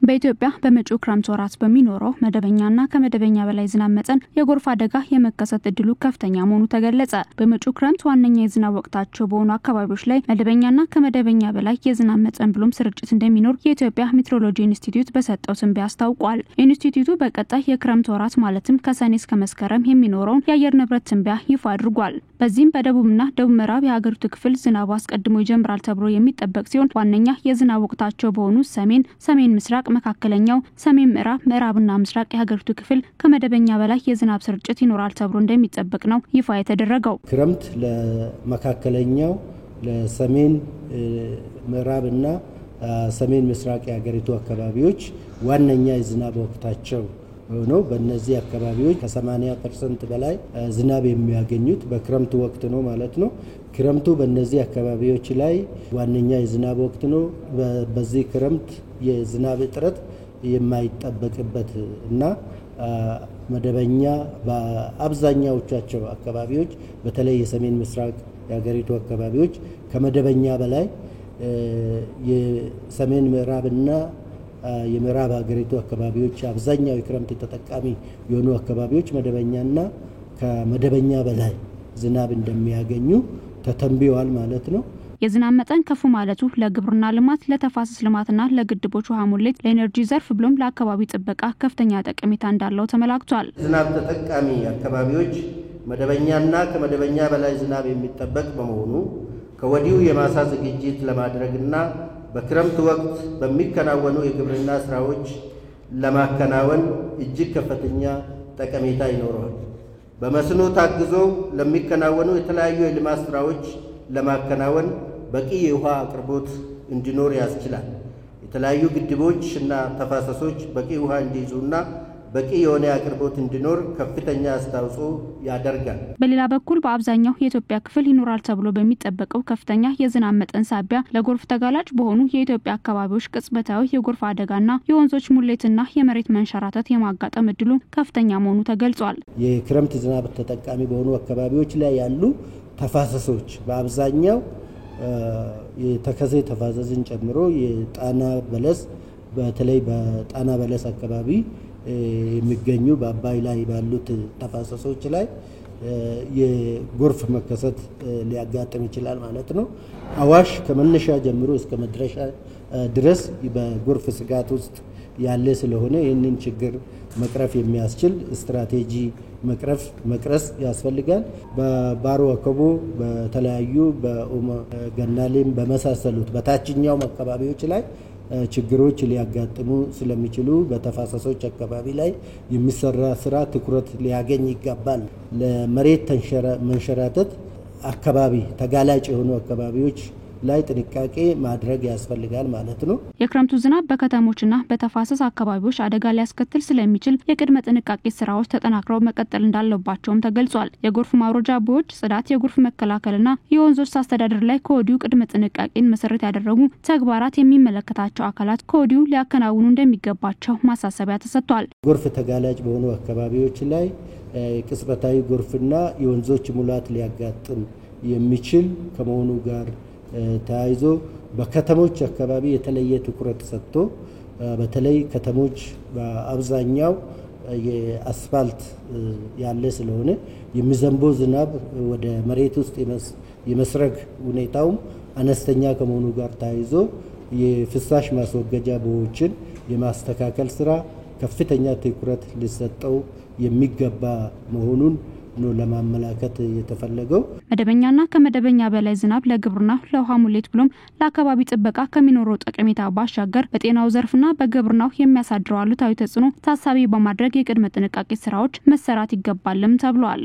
በኢትዮጵያ በመጪው ክረምት ወራት በሚኖረው መደበኛና ከመደበኛ በላይ ዝናብ መጠን የጎርፍ አደጋ የመከሰት እድሉ ከፍተኛ መሆኑ ተገለጸ። በመጪው ክረምት ዋነኛ የዝናብ ወቅታቸው በሆኑ አካባቢዎች ላይ መደበኛና ከመደበኛ በላይ የዝናብ መጠን ብሎም ስርጭት እንደሚኖር የኢትዮጵያ ሜትሮሎጂ ኢንስቲትዩት በሰጠው ትንበያ አስታውቋል። ኢንስቲትዩቱ በቀጣይ የክረምት ወራት ማለትም ከሰኔ እስከ መስከረም የሚኖረውን የአየር ንብረት ትንበያ ይፋ አድርጓል። በዚህም በደቡብና ደቡብ ምዕራብ የሀገሪቱ ክፍል ዝናቡ አስቀድሞ ይጀምራል ተብሎ የሚጠበቅ ሲሆን ዋነኛ የዝናብ ወቅታቸው በሆኑ ሰሜን ምስራቅ፣ መካከለኛው፣ ሰሜን ምዕራብና ምስራቅ የሀገሪቱ ክፍል ከመደበኛ በላይ የዝናብ ስርጭት ይኖራል ተብሎ እንደሚጠበቅ ነው ይፋ የተደረገው። ክረምት ለመካከለኛው፣ ለሰሜን ምዕራብና ሰሜን ምስራቅ የሀገሪቱ አካባቢዎች ዋነኛ የዝናብ ወቅታቸው ነው። በእነዚህ አካባቢዎች ከ80% በላይ ዝናብ የሚያገኙት በክረምቱ ወቅት ነው ማለት ነው። ክረምቱ በእነዚህ አካባቢዎች ላይ ዋነኛ የዝናብ ወቅት ነው። በዚህ ክረምት የዝናብ እጥረት የማይጠበቅበት እና መደበኛ በአብዛኛዎቻቸው አካባቢዎች በተለይ የሰሜን ምስራቅ የሀገሪቱ አካባቢዎች ከመደበኛ በላይ የሰሜን ምዕራብና የምዕራብ ሀገሪቱ አካባቢዎች አብዛኛው የክረምት ተጠቃሚ የሆኑ አካባቢዎች መደበኛና ከመደበኛ በላይ ዝናብ እንደሚያገኙ ተተንብየዋል ማለት ነው። የዝናብ መጠን ከፍ ማለቱ ለግብርና ልማት፣ ለተፋሰስ ልማትና ለግድቦች ውሃ ሙሌት፣ ለኤነርጂ ዘርፍ ብሎም ለአካባቢ ጥበቃ ከፍተኛ ጠቀሜታ እንዳለው ተመላክቷል። ዝናብ ተጠቃሚ አካባቢዎች መደበኛና ከመደበኛ በላይ ዝናብ የሚጠበቅ በመሆኑ ከወዲሁ የማሳ ዝግጅት ለማድረግና በክረምት ወቅት በሚከናወኑ የግብርና ስራዎች ለማከናወን እጅግ ከፍተኛ ጠቀሜታ ይኖረዋል። በመስኖ ታግዞ ለሚከናወኑ የተለያዩ የልማት ስራዎች ለማከናወን በቂ የውሃ አቅርቦት እንዲኖር ያስችላል። የተለያዩ ግድቦች እና ተፋሰሶች በቂ ውሃ እንዲይዙና በቂ የሆነ አቅርቦት እንዲኖር ከፍተኛ አስተዋጽኦ ያደርጋል። በሌላ በኩል በአብዛኛው የኢትዮጵያ ክፍል ይኖራል ተብሎ በሚጠበቀው ከፍተኛ የዝናብ መጠን ሳቢያ ለጎርፍ ተጋላጭ በሆኑ የኢትዮጵያ አካባቢዎች ቅጽበታዊ የጎርፍ አደጋና የወንዞች ሙሌትና የመሬት መንሸራተት የማጋጠም እድሉ ከፍተኛ መሆኑ ተገልጿል። የክረምት ዝናብ ተጠቃሚ በሆኑ አካባቢዎች ላይ ያሉ ተፋሰሶች በአብዛኛው የተከዜ ተፋሰስን ጨምሮ የጣና በለስ በተለይ በጣና በለስ አካባቢ የሚገኙ በአባይ ላይ ባሉት ተፋሰሶች ላይ የጎርፍ መከሰት ሊያጋጥም ይችላል ማለት ነው። አዋሽ ከመነሻ ጀምሮ እስከ መድረሻ ድረስ በጎርፍ ስጋት ውስጥ ያለ ስለሆነ ይህንን ችግር መቅረፍ የሚያስችል ስትራቴጂ መቅረስ ያስፈልጋል። በባሮ አከቦ በተለያዩ በገናሌም በመሳሰሉት በታችኛው አካባቢዎች ላይ ችግሮች ሊያጋጥሙ ስለሚችሉ በተፋሰሶች አካባቢ ላይ የሚሰራ ስራ ትኩረት ሊያገኝ ይገባል። ለመሬት መንሸራተት አካባቢ ተጋላጭ የሆኑ አካባቢዎች ላይ ጥንቃቄ ማድረግ ያስፈልጋል ማለት ነው። የክረምቱ ዝናብ በከተሞችና በተፋሰስ አካባቢዎች አደጋ ሊያስከትል ስለሚችል የቅድመ ጥንቃቄ ስራዎች ተጠናክረው መቀጠል እንዳለባቸውም ተገልጿል። የጎርፍ ማውረጃ ቦዮች ጽዳት፣ የጎርፍ መከላከልና የወንዞች አስተዳደር ላይ ከወዲሁ ቅድመ ጥንቃቄን መሰረት ያደረጉ ተግባራት የሚመለከታቸው አካላት ከወዲሁ ሊያከናውኑ እንደሚገባቸው ማሳሰቢያ ተሰጥቷል። ጎርፍ ተጋላጭ በሆኑ አካባቢዎች ላይ ቅጽበታዊ ጎርፍና የወንዞች ሙላት ሊያጋጥም የሚችል ከመሆኑ ጋር ተያይዞ በከተሞች አካባቢ የተለየ ትኩረት ሰጥቶ በተለይ ከተሞች በአብዛኛው የአስፋልት ያለ ስለሆነ የሚዘንበው ዝናብ ወደ መሬት ውስጥ የመስረግ ሁኔታውም አነስተኛ ከመሆኑ ጋር ተያይዞ የፍሳሽ ማስወገጃ ቦዮችን የማስተካከል ስራ ከፍተኛ ትኩረት ሊሰጠው የሚገባ መሆኑን ነው ለማመላከት የተፈለገው። መደበኛና ከመደበኛ በላይ ዝናብ ለግብርና፣ ለውሃ ሙሌት ብሎም ለአካባቢ ጥበቃ ከሚኖረው ጠቀሜታ ባሻገር በጤናው ዘርፍና በግብርናው የሚያሳድረው አሉታዊ ተጽዕኖ ታሳቢ በማድረግ የቅድመ ጥንቃቄ ስራዎች መሰራት ይገባልም ተብሏል።